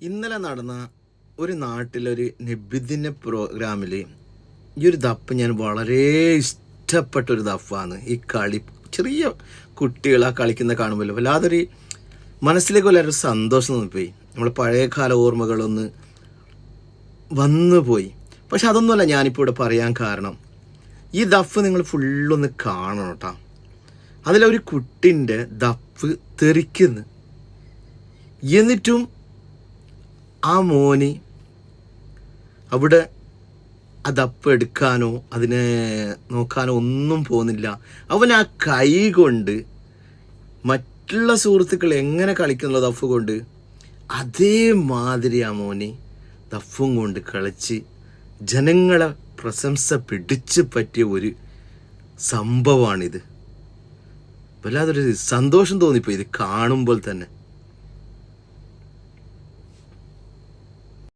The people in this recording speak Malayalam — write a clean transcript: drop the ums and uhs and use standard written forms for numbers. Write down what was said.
ഇന്നലെ നടന്ന ഒരു നാട്ടിലൊരു നബിദിന പ്രോഗ്രാമിൽ ഈ ഒരു ദഫ് ഞാൻ വളരെ ഇഷ്ടപ്പെട്ടൊരു ദഫാണ്. ഈ കളി ചെറിയ കുട്ടികൾ ആ കളിക്കുന്ന കാണുമ്പോൾ വല്ലാതൊരു മനസ്സിലേക്ക് വല്ലാതൊരു സന്തോഷം തോന്നിപ്പോയി. നമ്മൾ പഴയകാല ഓർമ്മകളൊന്ന് വന്നു പോയി. പക്ഷെ അതൊന്നുമല്ല ഞാനിപ്പോൾ ഇവിടെ പറയാൻ കാരണം. ഈ ദഫ് നിങ്ങൾ ഫുള്ളൊന്ന് കാണണം കേട്ടോ. അതിലൊരു കുട്ടിൻ്റെ ദഫ് തെറിക്കുന്നു. എന്നിട്ടും ആ മോന് അവിടെ ആ ദഫ് എടുക്കാനോ അതിനെ നോക്കാനോ ഒന്നും പോകുന്നില്ല. അവൻ ആ കൈ കൊണ്ട് മറ്റുള്ള സുഹൃത്തുക്കൾ എങ്ങനെ കളിക്കുന്ന ദഫ് കൊണ്ട് അതേമാതിരി ആ മോന് ദഫും കൊണ്ട് കളിച്ച് ജനങ്ങളെ പ്രശംസ പിടിച്ച് പറ്റിയ ഒരു സംഭവമാണിത്. വല്ലാതൊരു സന്തോഷം തോന്നിപ്പോയി ഇത് കാണുമ്പോൾ തന്നെ.